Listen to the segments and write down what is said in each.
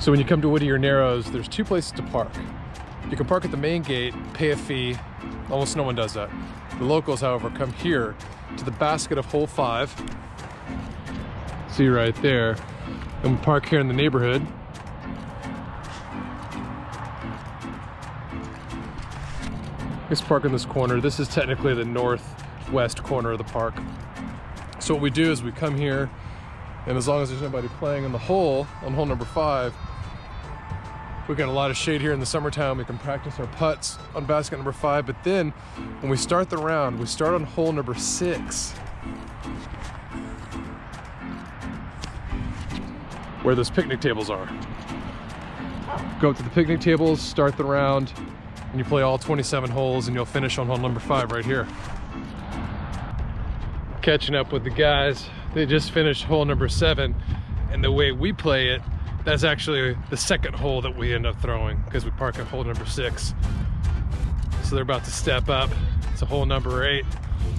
So when you come to Whittier Narrows, there's two places to park. You can park at the main gate, pay a fee. Almost no one does that. The locals, however, come here to the basket of hole 5. See right there. And we park here in the neighborhood. Let's park in this corner. This is technically the northwest corner of the park. So what we do is we come here, and as long as there's nobody playing in the hole, on hole number 5, we've got a lot of shade here in the summertime. We can practice our putts on basket number 5, but then when we start the round, we start on hole number 6, where those picnic tables are. Go up to the picnic tables, start the round, and you play all 27 holes, and you'll finish on hole number 5 right here. Catching up with the guys, they just finished hole number 7, and the way we play it, that's actually the second hole that we end up throwing, because we park at hole number 6. So they're about to step up to hole number 8,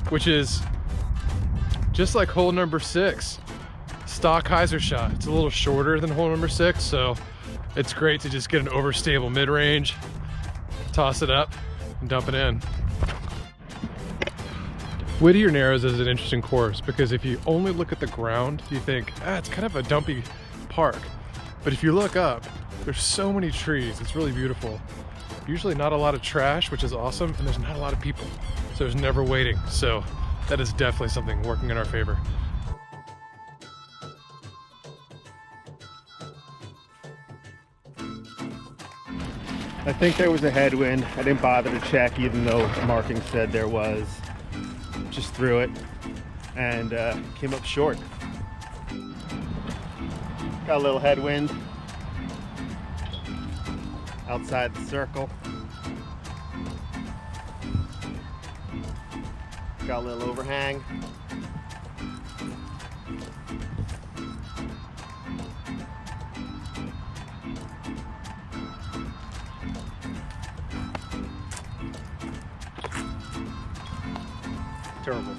which is just like hole number 6. Stock hyzer shot. It's a little shorter than hole number 6, so it's great to just get an overstable mid-range, toss it up, and dump it in. Whittier Narrows is an interesting course because if you only look at the ground, you think, it's kind of a dumpy park. But if you look up, there's so many trees. It's really beautiful. Usually not a lot of trash, which is awesome, and there's not a lot of people. So there's never waiting. So that is definitely something working in our favor. I think there was a headwind. I didn't bother to check even though marking said there was. Just threw it and came up short. Got a little headwind outside the circle. Got a little overhang. Terrible.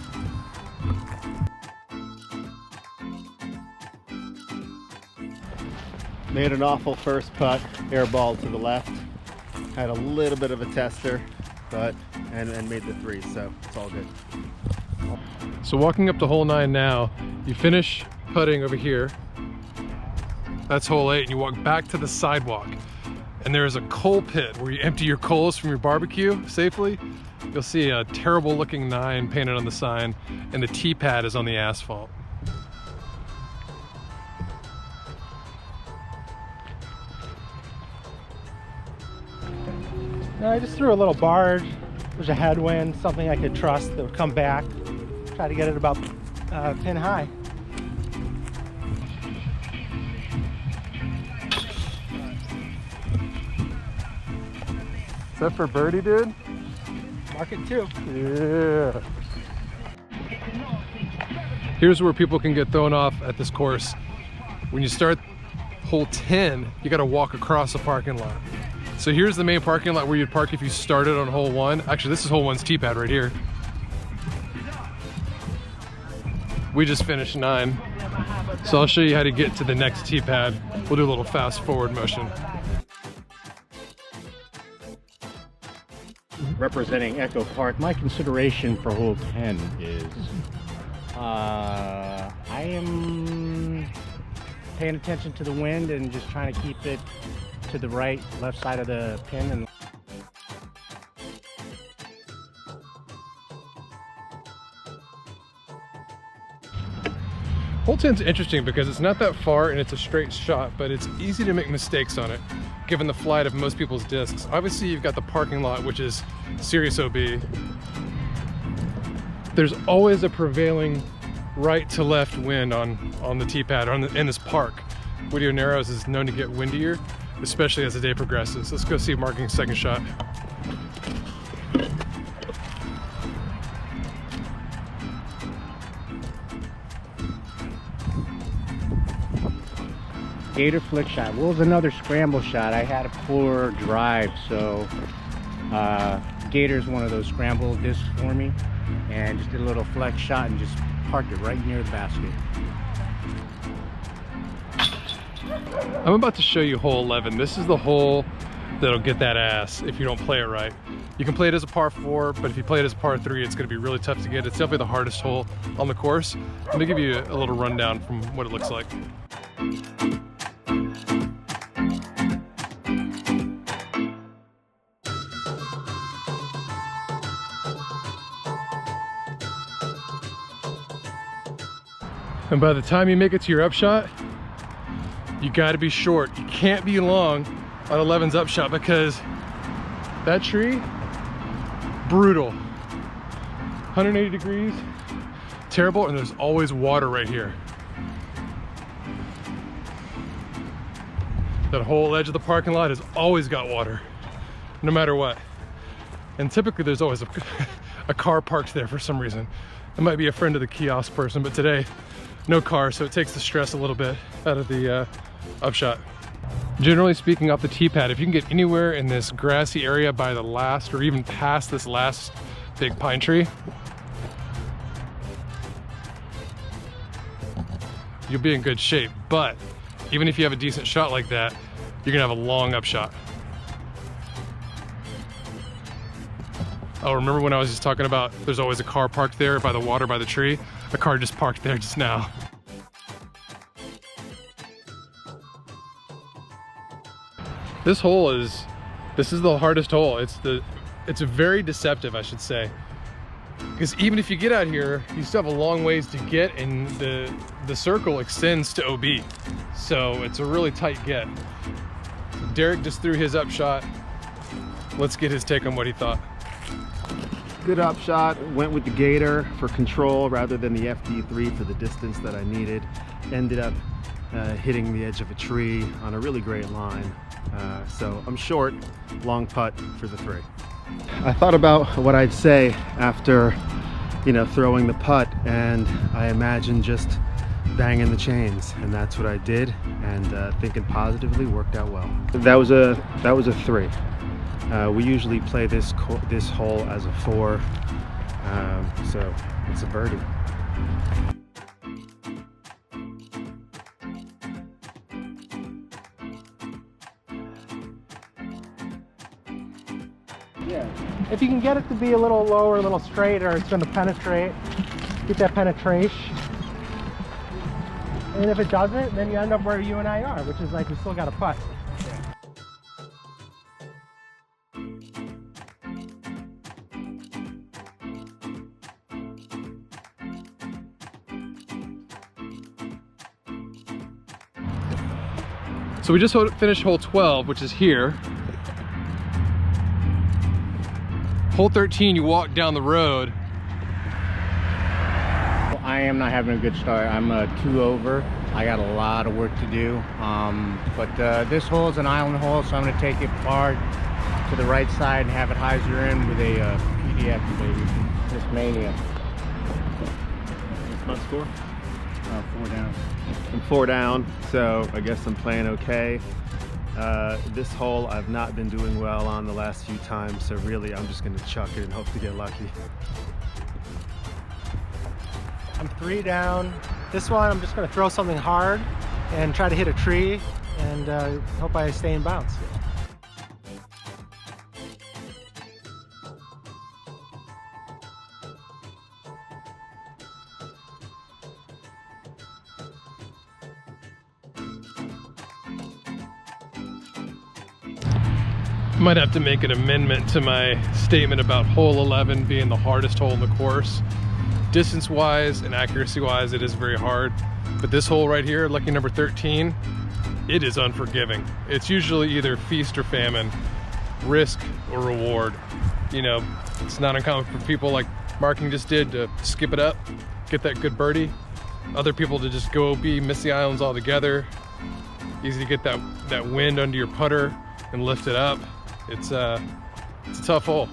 Made an awful first putt, airball to the left. Had a little bit of a tester, but and made the 3, so it's all good. So walking up to hole 9 now, you finish putting over here. That's hole 8, and you walk back to the sidewalk. And there is a coal pit where you empty your coals from your barbecue safely. You'll see a terrible looking 9 painted on the sign, and the tee pad is on the asphalt. No, I just threw a little barge. There's a headwind, something I could trust that would come back. Try to get it about pin high. Is that for birdie, dude? Mark it too. Yeah. Here's where people can get thrown off at this course. When you start hole 10, you gotta walk across the parking lot. So here's the main parking lot where you'd park if you started on hole 1. Actually, this is hole 1's tee pad right here. We just finished 9. So I'll show you how to get to the next tee pad. We'll do a little fast forward motion. Representing Echo Park, my consideration for hole 10 is I am paying attention to the wind and just trying to keep it to the left side of the pin. And hole 10's interesting because it's not that far and it's a straight shot, but it's easy to make mistakes on it given the flight of most people's discs. Obviously you've got the parking lot, which is serious OB. There's always a prevailing right to left wind on the tee pad or in this park. Whittier Narrows is known to get windier, especially as the day progresses. Let's go see Marking's second shot. Gator flick shot. What was another scramble shot? I had a poor drive, so Gator's one of those scramble discs for me, and just did a little flex shot and just parked it right near the basket. I'm about to show you hole 11. This is the hole that'll get that ass if you don't play it right. You can play it as a par 4, but if you play it as a par 3, it's gonna be really tough to get. It's definitely the hardest hole on the course. Let me give you a little rundown from what it looks like. And by the time you make it to your upshot, you gotta be short. You can't be long on 11's upshot because that tree, brutal. 180 degrees, terrible, and there's always water right here. That whole edge of the parking lot has always got water, no matter what. And typically there's always a car parked there for some reason. It might be a friend of the kiosk person, but today, no car, so it takes the stress a little bit out of the upshot. Generally speaking, off the tee pad, if you can get anywhere in this grassy area by the last or even past this last big pine tree, you'll be in good shape. But even if you have a decent shot like that, you're gonna have a long upshot. Oh, remember when I was just talking about there's always a car parked there by the water, by the tree? A car just parked there just now. This is the hardest hole. It's very deceptive, I should say. Because even if you get out here, you still have a long ways to get, and the circle extends to OB. So it's a really tight get. So Derek just threw his upshot. Let's get his take on what he thought. Good upshot, went with the gator for control rather than the FD3 for the distance that I needed. Ended up hitting the edge of a tree on a really great line. So I'm short, long putt for the 3. I thought about what I'd say after, throwing the putt, and I imagined just banging the chains, and that's what I did, and thinking positively worked out well. That was a 3. We usually play this hole as a 4, so it's a birdie. Yeah. If you can get it to be a little lower, a little straighter, it's going to penetrate. Get that penetration. And if it doesn't, then you end up where you and I are, which is like we still got a putt. So we just finished hole 12, which is here. Hole 13, you walk down the road. I am not having a good start. I'm 2 over. I got a lot of work to do. But this hole is an island hole, so I'm going to take it far to the right side and have it hyzer in with a PDF, baby. Discmania. What's my score? 4 down. I'm 4 down, so I guess I'm playing okay. This hole I've not been doing well on the last few times, so really I'm just going to chuck it and hope to get lucky. I'm 3 down. This one I'm just going to throw something hard and try to hit a tree and hope I stay in bounds. Might have to make an amendment to my statement about hole 11 being the hardest hole in the course. Distance wise and accuracy wise, it is very hard. But this hole right here, lucky number 13, it is unforgiving. It's usually either feast or famine, risk or reward. It's not uncommon for people like Marking just did to skip it up, get that good birdie. Other people to just go OB, miss the islands altogether. Easy to get that wind under your putter and lift it up. It's a tough hole.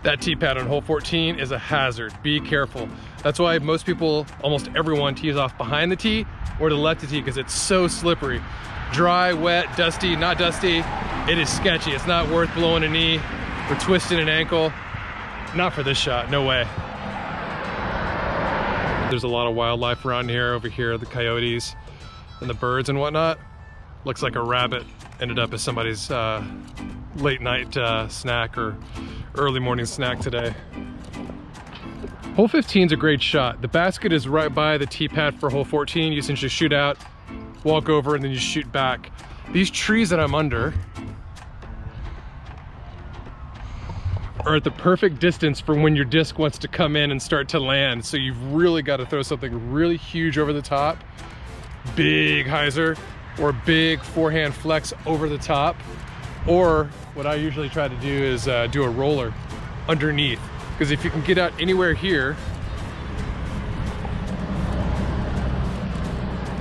That tee pad on hole 14 is a hazard. Be careful. That's why most people, almost everyone, tees off behind the tee or to the left of the tee, because it's so slippery. Dry, wet, dusty, not dusty, it is sketchy. It's not worth blowing a knee or twisting an ankle. Not for this shot, no way. There's a lot of wildlife around here. Over here, the coyotes and the birds and whatnot. Looks like a rabbit ended up as somebody's late night snack or early morning snack today. Hole 15 is a great shot. The basket is right by the tee pad for hole 14. You essentially shoot out, walk over, and then you shoot back. These trees that I'm under are at the perfect distance for when your disc wants to come in and start to land. So you've really got to throw something really huge over the top, big hyzer, or big forehand flex over the top. Or what I usually try to do is do a roller underneath. Because if you can get out anywhere here,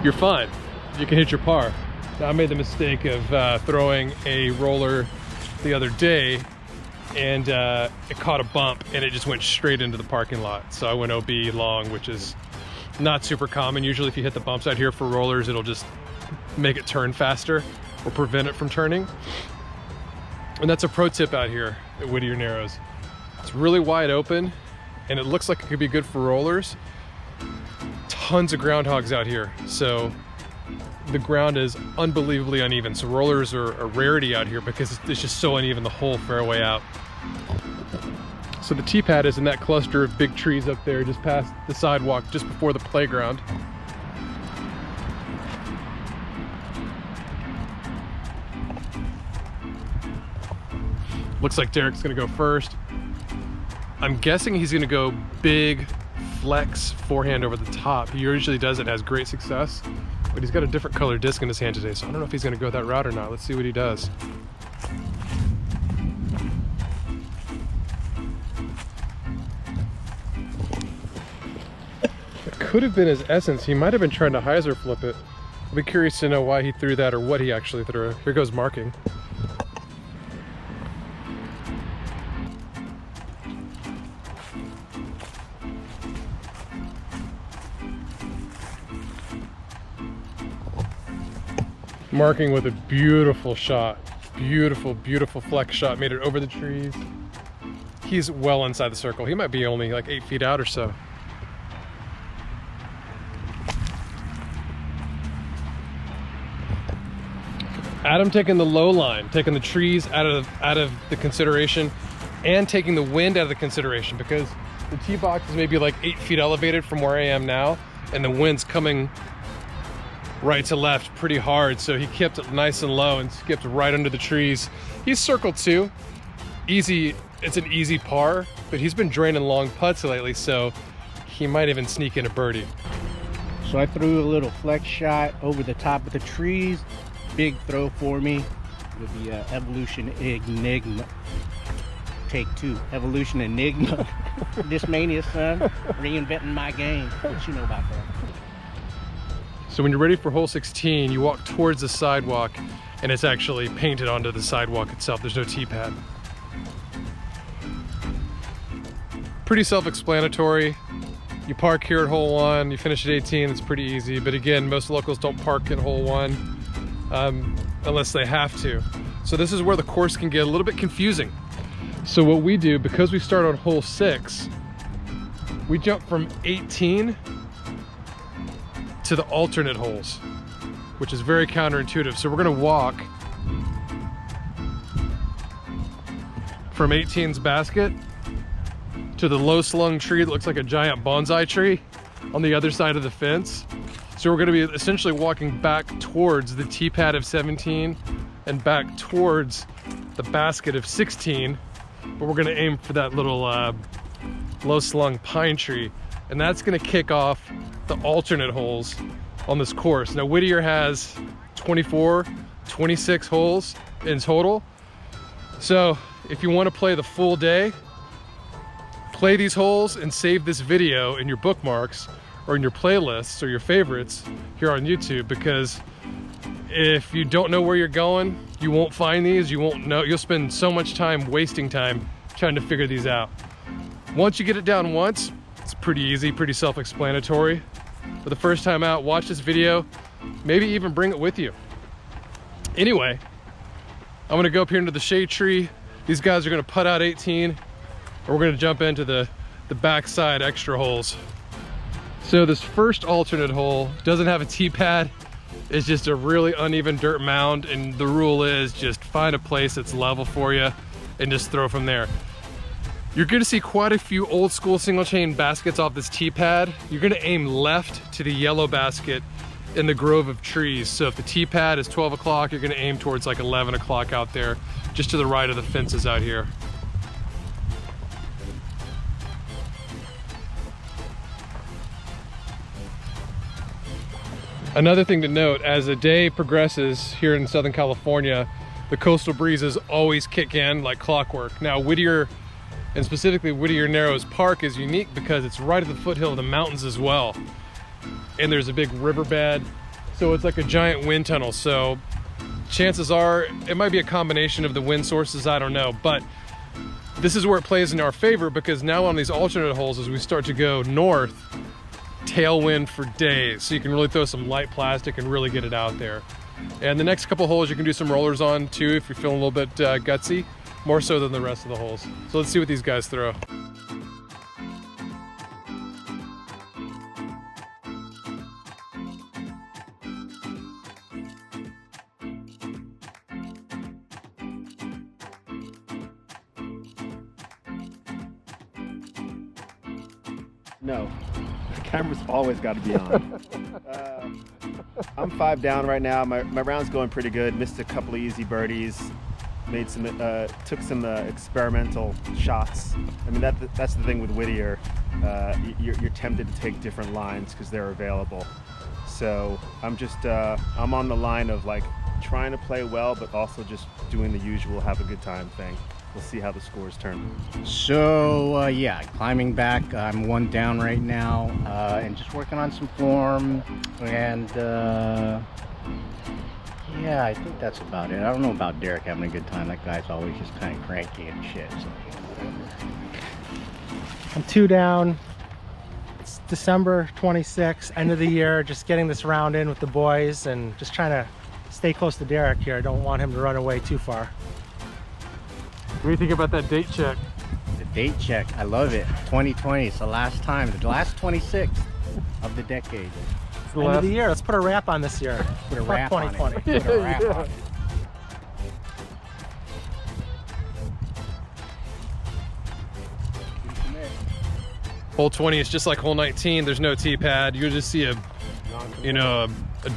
you're fine. You can hit your par. Now, I made the mistake of throwing a roller the other day, and it caught a bump and it just went straight into the parking lot. So I went OB long, which is not super common. Usually if you hit the bumps out here for rollers, it'll just make it turn faster or prevent it from turning. And that's a pro tip out here at Whittier Narrows. It's really wide open and it looks like it could be good for rollers. Tons of groundhogs out here. So the ground is unbelievably uneven. So rollers are a rarity out here because it's just so uneven the whole fairway out. So the tee pad is in that cluster of big trees up there just past the sidewalk, just before the playground. Looks like Derek's gonna go first. I'm guessing he's gonna go big flex forehand over the top. He usually does it, has great success, but he's got a different color disc in his hand today, so I don't know if he's gonna go that route or not. Let's see what he does. It could have been his essence. He might have been trying to hyzer flip it. I'll be curious to know why he threw that or what he actually threw. Here goes marking. Marking with a beautiful shot. Beautiful, beautiful flex shot. Made it over the trees. He's well inside the circle. He might be only like 8 feet out or so. Adam taking the low line, taking the trees out of the consideration, and taking the wind out of the consideration, because the tee box is maybe like 8 feet elevated from where I am now, and the wind's coming right to left pretty hard, so he kept it nice and low and skipped right under the trees. He's circled too. Easy, it's an easy par, but he's been draining long putts lately, so he might even sneak in a birdie. So I threw a little flex shot over the top of the trees. Big throw for me with the Evolution Enigma. Take 2. Evolution Enigma. Discmania, son. Reinventing my game. What you know about that? So when you're ready for hole 16, you walk towards the sidewalk, and it's actually painted onto the sidewalk itself. There's no tee pad. Pretty self-explanatory. You park here at hole 1, you finish at 18, it's pretty easy. But again, most locals don't park at hole 1 unless they have to. So this is where the course can get a little bit confusing. So what we do, because we start on hole 6, we jump from 18 to the alternate holes, which is very counterintuitive. So we're gonna walk from 18's basket to the low slung tree that looks like a giant bonsai tree on the other side of the fence. So we're gonna be essentially walking back towards the tee pad of 17 and back towards the basket of 16, but we're gonna aim for that little low slung pine tree. And that's gonna kick off the alternate holes on this course. Now Whittier has 24, 26 holes in total. So if you wanna play the full day, play these holes and save this video in your bookmarks or in your playlists or your favorites here on YouTube, because if you don't know where you're going, you won't find these, you won't know, you'll spend so much time wasting time trying to figure these out. Once you get it down once, It's pretty easy, pretty self-explanatory. For the first time out, watch this video, maybe even bring it with you. Anyway, I'm gonna go up here into the shade tree. These guys are gonna putt out 18, and we're gonna jump into the backside extra holes. So this first alternate hole doesn't have a tee pad. It's just a really uneven dirt mound, and the rule is just find a place that's level for you and just throw from there. You're gonna see quite a few old school single chain baskets off this tee pad. You're gonna aim left to the yellow basket in the grove of trees. So if the tee pad is 12 o'clock, you're gonna aim towards like 11 o'clock out there, just to the right of the fences out here. Another thing to note, as the day progresses here in Southern California, the coastal breezes always kick in like clockwork. Now Whittier, and specifically Whittier Narrows Park, is unique because it's right at the foothill of the mountains as well. And there's a big riverbed, so it's like a giant wind tunnel. So chances are, it might be a combination of the wind sources, I don't know. But this is where it plays in our favor, because now on these alternate holes, as we start to go north, tailwind for days. So you can really throw some light plastic and really get it out there. And the next couple holes you can do some rollers on too if you're feeling a little bit gutsy. More so than the rest of the holes. So let's see what these guys throw. No, the camera's always got to be on. I'm 5 down right now. My round's going pretty good. Missed a couple of easy birdies. Made some, took some experimental shots. I mean, that's the thing with Whittier. You're tempted to take different lines because they're available. So I'm just, I'm on the line of like trying to play well, but also just doing the usual have a good time thing. We'll see how the scores turn. So yeah, climbing back. I'm 1 down right now, and just working on some form. And yeah, I think that's about it. I don't know about Derek having a good time. That guy's always just kind of cranky and shit. So. I'm 2 down. It's December 26th, end of the year. Just getting this round in with the boys and just trying to stay close to Derek here. I don't want him to run away too far. What do you think about that date check? The date check, I love it. 2020, it's the last time, the last 26th of the decade. End of the year. Let's put a wrap on this year. Put a wrap on it. 2020. Put a wrap on it. Hole 20 is just like hole 19. There's no tee pad. You'll just see a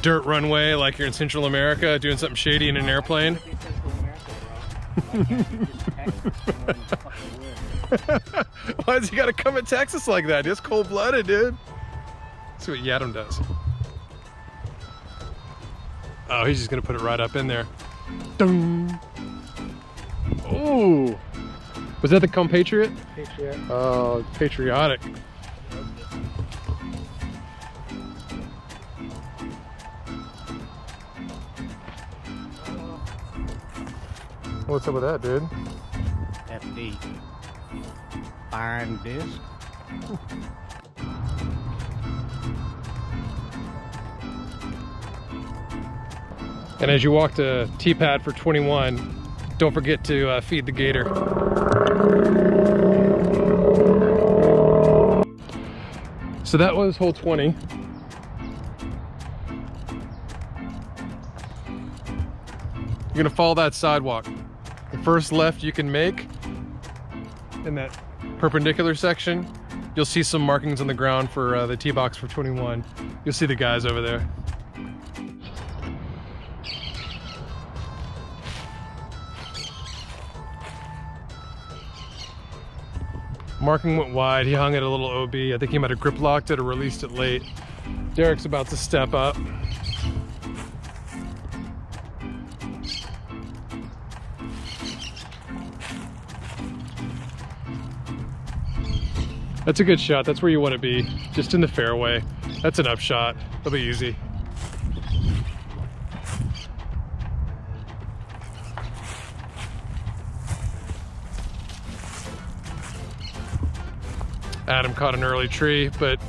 dirt runway like you're in Central America doing something shady in an airplane. Why does he gotta come at Texas like that? It's cold-blooded, dude. Let's see what Yadam does. Oh, he's just gonna put it right up in there. Dun. Ooh. Was that the compatriot? Patriot. Oh, patriotic. What's up with that, dude? FD. Iron disc. And as you walk to tee pad for 21, don't forget to feed the gator. So that was hole 20. You're gonna follow that sidewalk. The first left you can make in that perpendicular section, you'll see some markings on the ground for the tee box for 21. You'll see the guys over there. Marking went wide. He hung it a little OB. I think he might have grip locked it or released it late. Derek's about to step up. That's a good shot. That's where you want to be. Just in the fairway. That's an up shot. It'll be easy. Adam caught an early tree, but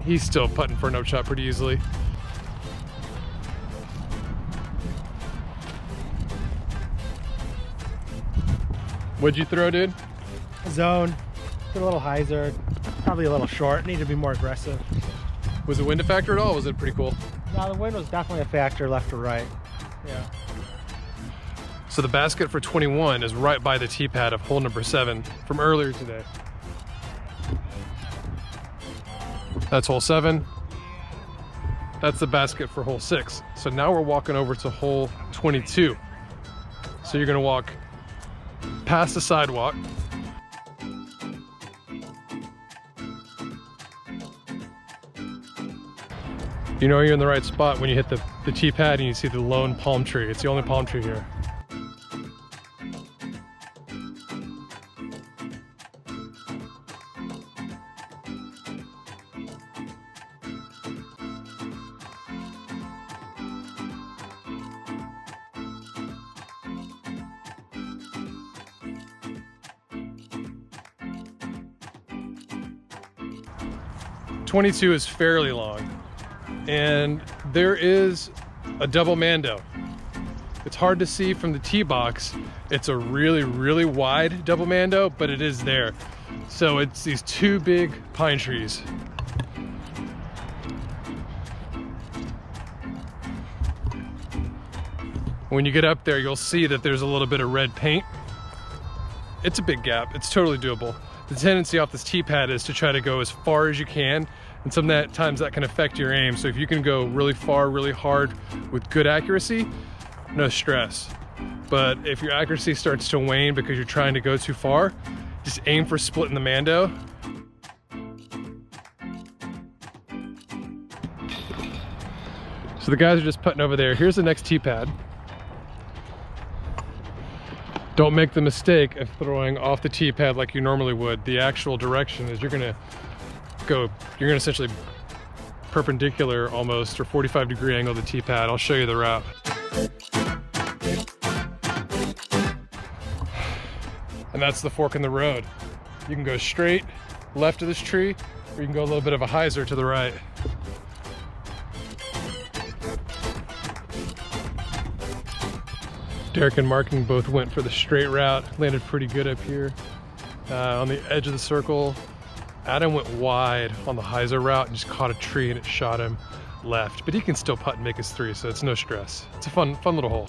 he's still putting for an upshot pretty easily. What'd you throw, dude? Zone. Did a little hyzer. Probably a little short. Need to be more aggressive. Was the wind a factor at all? Or was it pretty cool? No, the wind was definitely a factor, left to right. Yeah. So the basket for 21 is right by the tee pad of hole number 7 from earlier today. That's hole 7. That's the basket for hole 6. So now we're walking over to hole 22. So you're gonna walk past the sidewalk. You know you're in the right spot when you hit the tee pad and you see the lone palm tree. It's the only palm tree here. .22 is fairly long, and there is a double mando. It's hard to see from the tee box. It's a really wide double mando, but it is there. So it's these 2 big pine trees. When you get up there, you'll see that there's a little bit of red paint. It's a big gap. It's totally doable. The tendency off this tee pad is to try to go as far as you can, and sometimes that can affect your aim. So if you can go really far, really hard with good accuracy, no stress. But if your accuracy starts to wane because you're trying to go too far, just aim for splitting the mando. So the guys are just putting over there. Here's the next tee pad. Don't make the mistake of throwing off the tee pad like you normally would. The actual direction is you're gonna essentially perpendicular almost, or 45-degree angle the tee pad. I'll show you the route. And that's the fork in the road. You can go straight left of this tree, or you can go a little bit of a hyzer to the right. Derek and Marking both went for the straight route, landed pretty good up here. On the edge of the circle, Adam went wide on the hyzer route and just caught a tree and it shot him left. But he can still putt and make his 3, so it's no stress. It's a fun little hole.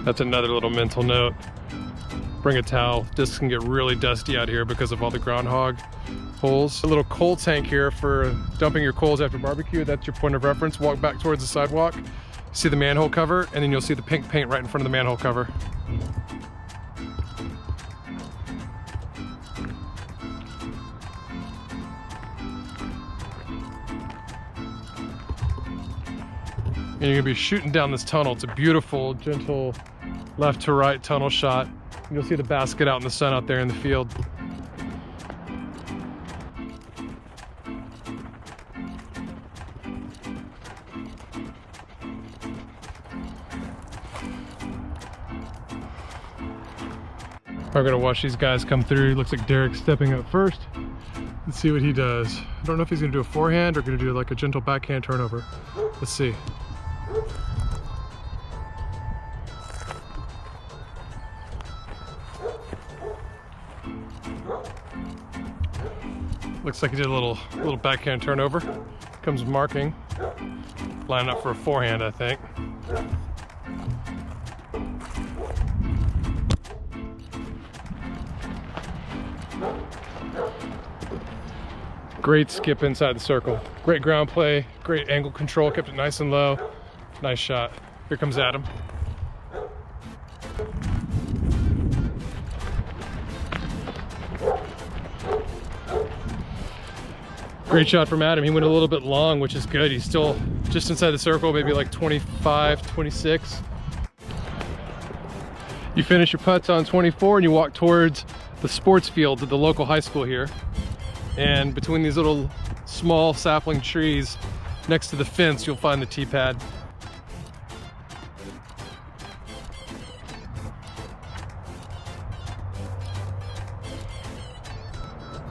That's another little mental note. Bring a towel. Discs can get really dusty out here because of all the groundhog holes. A little coal tank here for dumping your coals after barbecue. That's your point of reference. Walk back towards the sidewalk. See the manhole cover, and then you'll see the pink paint right in front of the manhole cover. And you're gonna be shooting down this tunnel. It's a beautiful, gentle left to right tunnel shot. You'll see the basket out in the sun out there in the field. We're gonna watch these guys come through. Looks like Derek's stepping up first. Let's see what he does. I don't know if he's gonna do a forehand or gonna do like a gentle backhand turnover. Let's see. Looks like he did a little backhand turnover. Comes Marking. Lining up for a forehand, I think. Great skip inside the circle. Great ground play, great angle control, kept it nice and low. Nice shot. Here comes Adam. Great shot from Adam. He went a little bit long, which is good. He's still just inside the circle, maybe like 25, 26. You finish your putts on 24 and you walk towards the sports field at the local high school here. And between these little small sapling trees next to the fence, you'll find the tee pad.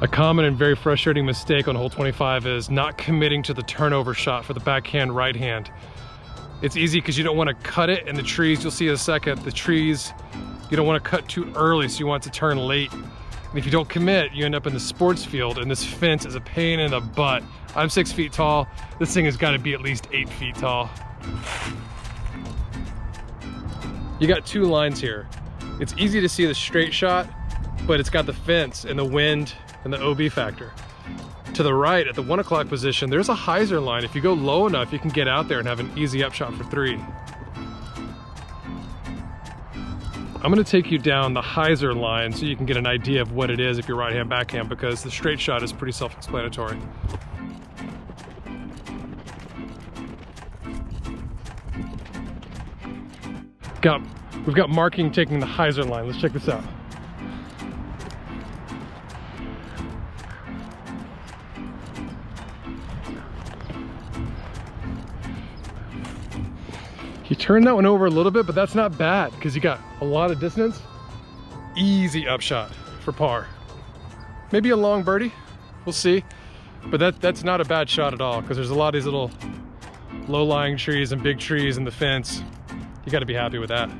A common and very frustrating mistake on hole 25 is not committing to the turnover shot for the backhand right hand. It's easy because you don't want to cut it, and the trees, you'll see in a second, the trees, you don't want to cut too early, so you want to turn late. And if you don't commit, you end up in the sports field, and this fence is a pain in the butt. I'm 6 feet tall. This thing has got to be at least 8 feet tall. You got two lines here. It's easy to see the straight shot, but it's got the fence and the wind and the OB factor. To the right, at the 1 o'clock position, there's a hyzer line. If you go low enough, you can get out there and have an easy upshot for 3. I'm gonna take you down the hyzer line so you can get an idea of what it is if you're right hand, backhand, because the straight shot is pretty self-explanatory. We've got marking taking the hyzer line. Let's check this out. He turned that one over a little bit, but that's not bad because you got a lot of distance. Easy upshot for par. Maybe a long birdie, we'll see. But that's not a bad shot at all because there's a lot of these little low-lying trees and big trees in the fence. You got to be happy with that.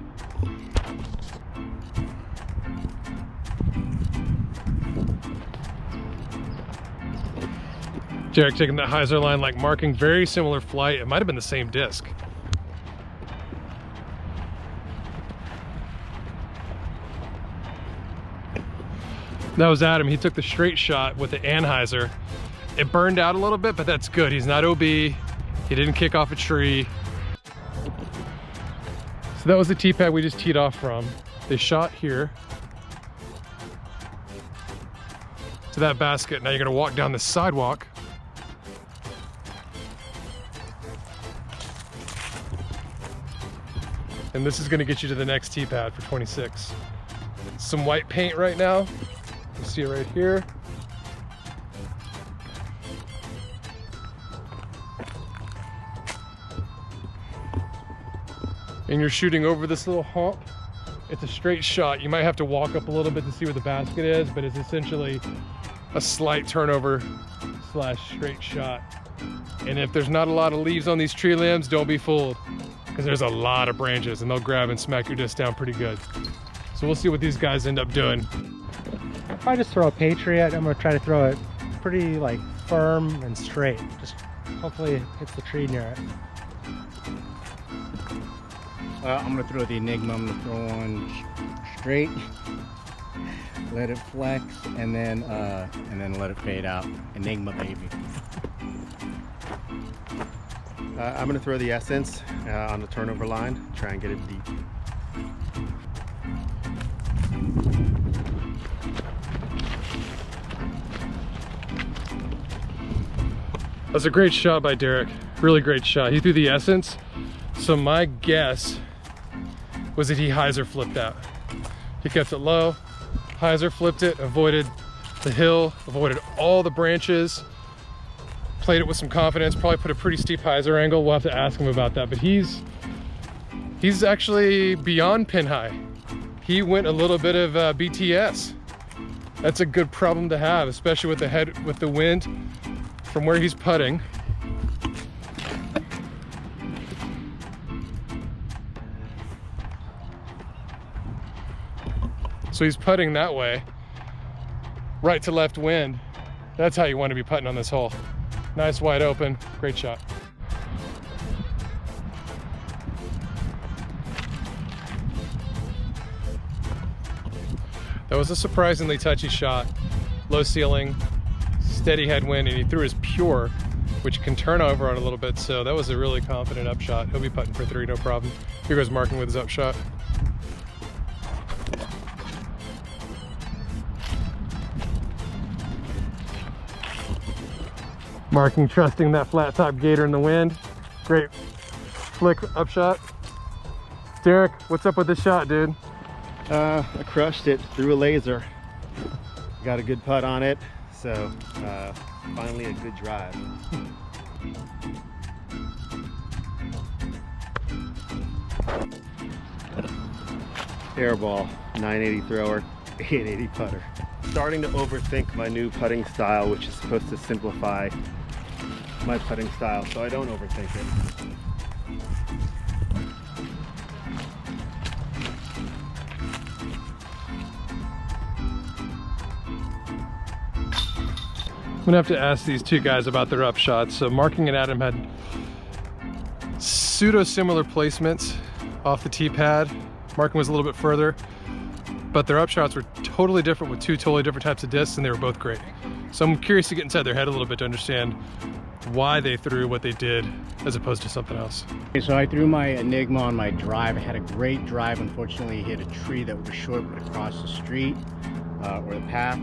Derek taking that hyzer line, like marking, very similar flight. It might have been the same disc. That was Adam. He took the straight shot with the anhyzer. It burned out a little bit, but that's good. He's not OB. He didn't kick off a tree. So that was the tee pad we just teed off from. They shot here to that basket. Now you're gonna walk down the sidewalk. And this is gonna get you to the next tee pad for 26. Some white paint right now. You see it right here. And you're shooting over this little hump. It's a straight shot. You might have to walk up a little bit to see where the basket is, but it's essentially a slight turnover / straight shot. And if there's not a lot of leaves on these tree limbs, don't be fooled, because there's a lot of branches and they'll grab and smack your disc down pretty good. So we'll see what these guys end up doing. If I just throw a Patriot, I'm gonna try to throw it pretty like firm and straight. Just hopefully it hits the tree near it. I'm gonna throw the Enigma. I'm gonna throw one straight, let it flex, and then let it fade out. Enigma, baby. I'm gonna throw the Essence on the turnover line, try and get it deep. That's a great shot by Derek. Really great shot. He threw the Essence. So my guess was that he hyzer flipped that. He kept it low, hyzer flipped it, avoided the hill, avoided all the branches, played it with some confidence, probably put a pretty steep hyzer angle. We'll have to ask him about that, but he's actually beyond pin high. He went a little bit of BTS. That's a good problem to have, especially with the wind from where he's putting. So he's putting that way, right to left wind. That's how you want to be putting on this hole. Nice wide open, great shot. That was a surprisingly touchy shot. Low ceiling, steady headwind, and he threw his pure, which can turn over on a little bit, so that was a really confident upshot. He'll be putting for 3, no problem. Here goes marking with his upshot. Marking, trusting that flat top gator in the wind. Great flick upshot. Derek, what's up with this shot, dude? I crushed it through a laser. Got a good putt on it, so finally a good drive. Airball, 980 thrower. 880 putter. Starting to overthink my new putting style, which is supposed to simplify my putting style so I don't overthink it. I'm gonna have to ask these two guys about their upshots. So Marking and Adam had pseudo-similar placements off the tee pad. Marking was a little bit further, but their upshots were totally different with two totally different types of discs, and they were both great. So I'm curious to get inside their head a little bit to understand why they threw what they did as opposed to something else. Okay, so I threw my Enigma on my drive. I had a great drive. Unfortunately, it hit a tree that was short but across the street or the path.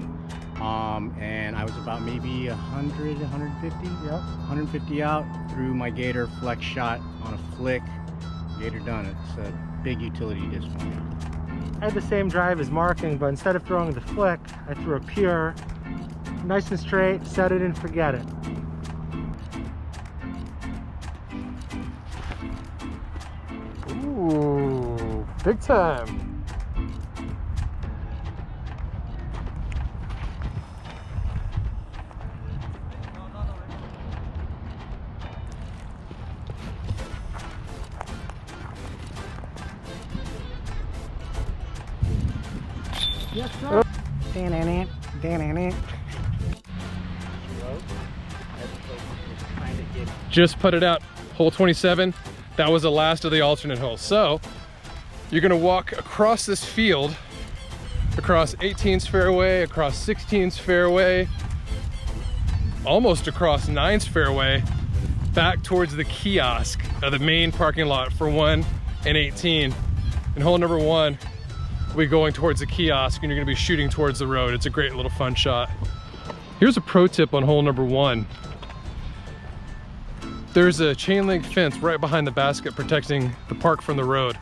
And I was about maybe 100, 150, yep, 150 out, threw my Gator flex shot on a flick. Gator done. It's a big utility disc for me. I had the same drive as Marking, but instead of throwing the flick, I threw a pure, nice and straight, set it and forget it. Ooh, big time. Yes, sir. Just putted out hole 27. That was the last of the alternate hole. So you're gonna walk across this field, across 18's fairway, across 16's fairway, almost across 9's fairway, back towards the kiosk of the main parking lot for 1 and 18. And hole number 1, we're going towards the kiosk and you're gonna be shooting towards the road. It's a great little fun shot. Here's a pro tip on hole number 1. There's a chain link fence right behind the basket protecting the park from the road.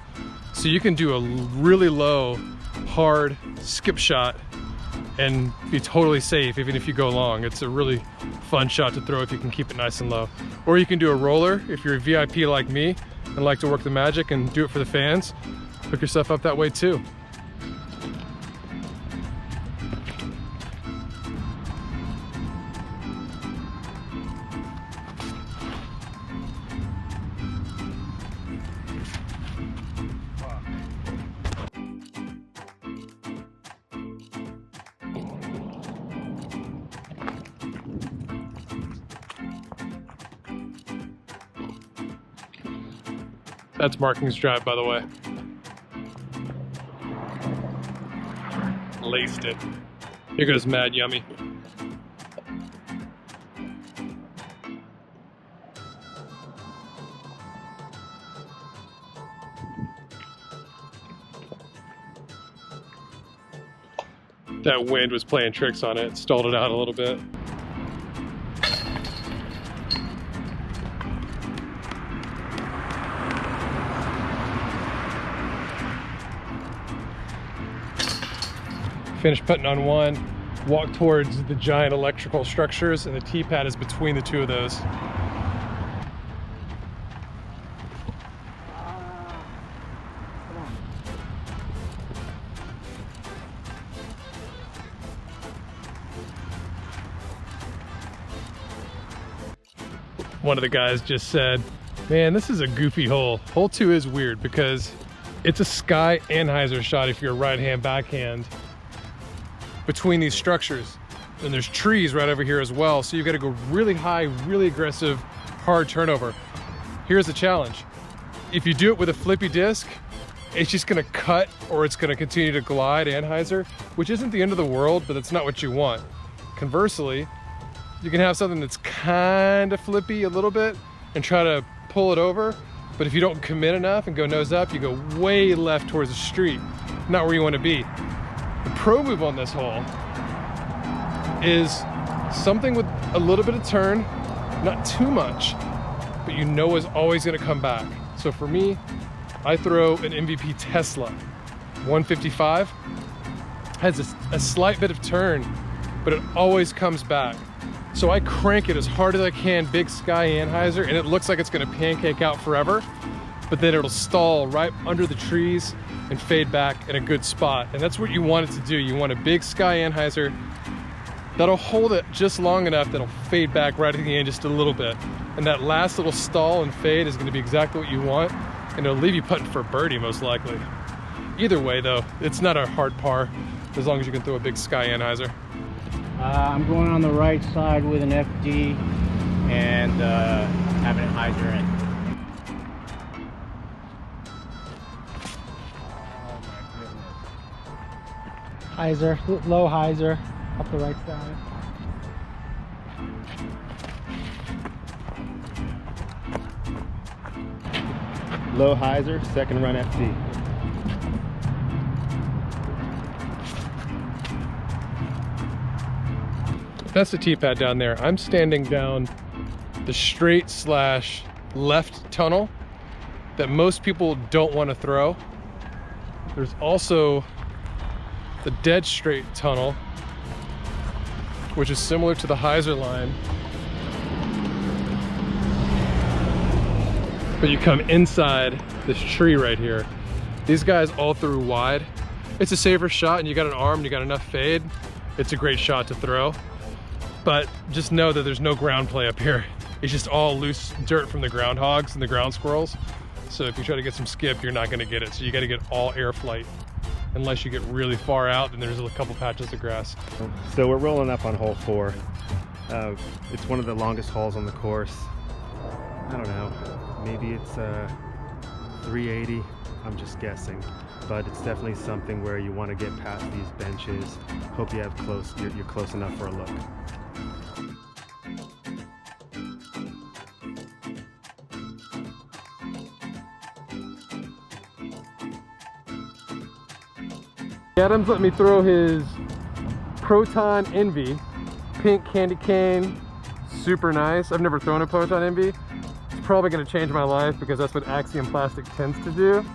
So you can do a really low, hard skip shot and be totally safe even if you go long. It's a really fun shot to throw if you can keep it nice and low. Or you can do a roller if you're a VIP like me and like to work the magic and do it for the fans. Hook yourself up that way too. That's Marking's drive, by the way. Laced it. Here goes Mad Yummy. That wind was playing tricks on it, stalled it out a little bit. Finished putting on 1, walk towards the giant electrical structures, and the tee pad is between the two of those. One of the guys just said, man, this is a goofy hole. Hole 2 is weird because it's a sky anhyzer shot if you're a right hand backhand between these structures, and there's trees right over here as well, so you've got to go really high, really aggressive, hard turnover. Here's the challenge: if you do it with a flippy disc, it's just going to cut or it's going to continue to glide anhyzer, which isn't the end of the world, but that's not what you want. Conversely, you can have something that's kind of flippy a little bit and try to pull it over, but if you don't commit enough and go nose up, you go way left towards the street, not where you want to be. The pro move on this hole is something with a little bit of turn, not too much, but you know is always going to come back. So for me, I throw an MVP Tesla 155. Has a slight bit of turn, but it always comes back. So I crank it as hard as I can, big sky anhyzer, and it looks like it's going to pancake out forever, but then it'll stall right under the trees and fade back in a good spot. And that's what you want it to do. You want a big sky anhyzer that'll hold it just long enough that'll fade back right at the end just a little bit. And that last little stall and fade is gonna be exactly what you want, and it'll leave you putting for a birdie most likely. Either way though, it's not a hard par as long as you can throw a big sky anhyzer. I'm going on the right side with an FD and having it hyzer in. Hyzer, low hyzer, up the right side. Low hyzer, second run FD. That's the tee pad down there. I'm standing down the straight slash left tunnel that most people don't want to throw. There's also the dead straight tunnel, which is similar to the hyzer line, but you come inside this tree right here. These guys all threw wide. It's a safer shot, and you got an arm, you got enough fade. It's a great shot to throw. But just know that there's no ground play up here. It's just all loose dirt from the groundhogs and the ground squirrels. So if you try to get some skip, you're not gonna get it. So you gotta get all air flight. Unless you get really far out, then there's a couple patches of grass. So we're rolling up on hole 4. It's one of the longest holes on the course. I don't know, maybe it's 380, I'm just guessing. But it's definitely something where you want to get past these benches. Hope you have you're close enough for a look. Adams let me throw his Proton Envy, pink candy cane, super nice. I've never thrown a Proton Envy. It's probably gonna change my life because that's what Axiom Plastic tends to do.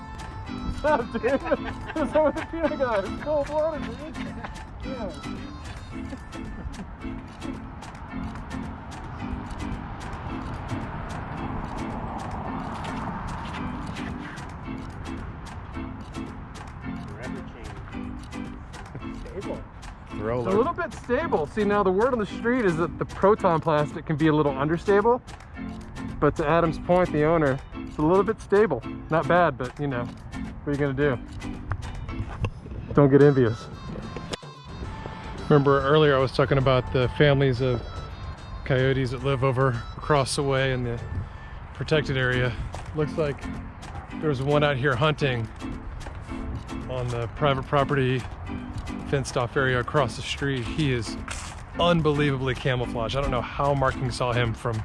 Stop, dude. What's wrong with the peanut guy? It's cold water, dude. Yeah. Roller. It's a little bit stable. See, now the word on the street is that the Proton plastic can be a little understable, but to Adam's point, the owner, it's a little bit stable. Not bad, but you know, what are you gonna do? Don't get envious. Remember earlier I was talking about the families of coyotes that live over across the way in the protected area. Looks like there's one out here hunting on the private property fenced off area across the street. He is unbelievably camouflaged. I don't know how Marking saw him from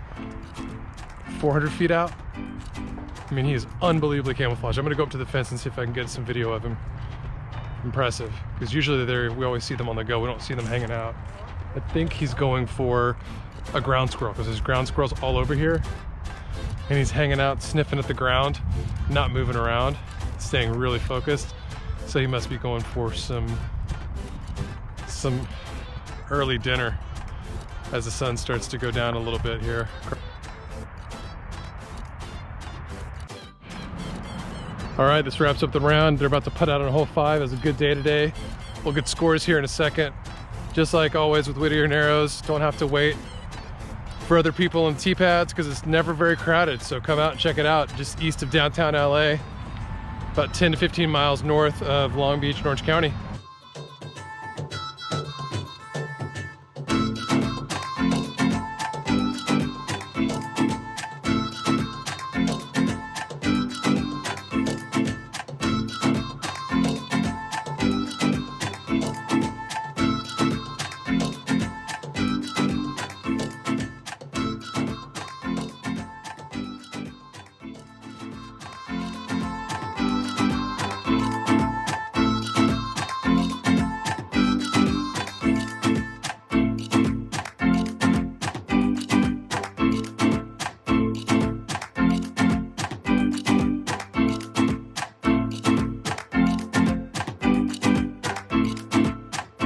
400 feet out. I mean, he is unbelievably camouflaged. I'm gonna go up to the fence and see if I can get some video of him. Impressive, because usually we always see them on the go. We don't see them hanging out. I think he's going for a ground squirrel because there's ground squirrels all over here. And he's hanging out, sniffing at the ground, not moving around, staying really focused. So he must be going for some early dinner as the sun starts to go down a little bit here. All right, this wraps up the round. They're about to put out on hole 5. It was a good day today. We'll get scores here in a second. Just like always with Whittier Narrows, don't have to wait for other people on tee pads because it's never very crowded. So come out and check it out, just east of downtown LA, about 10 to 15 miles north of Long Beach in Orange County.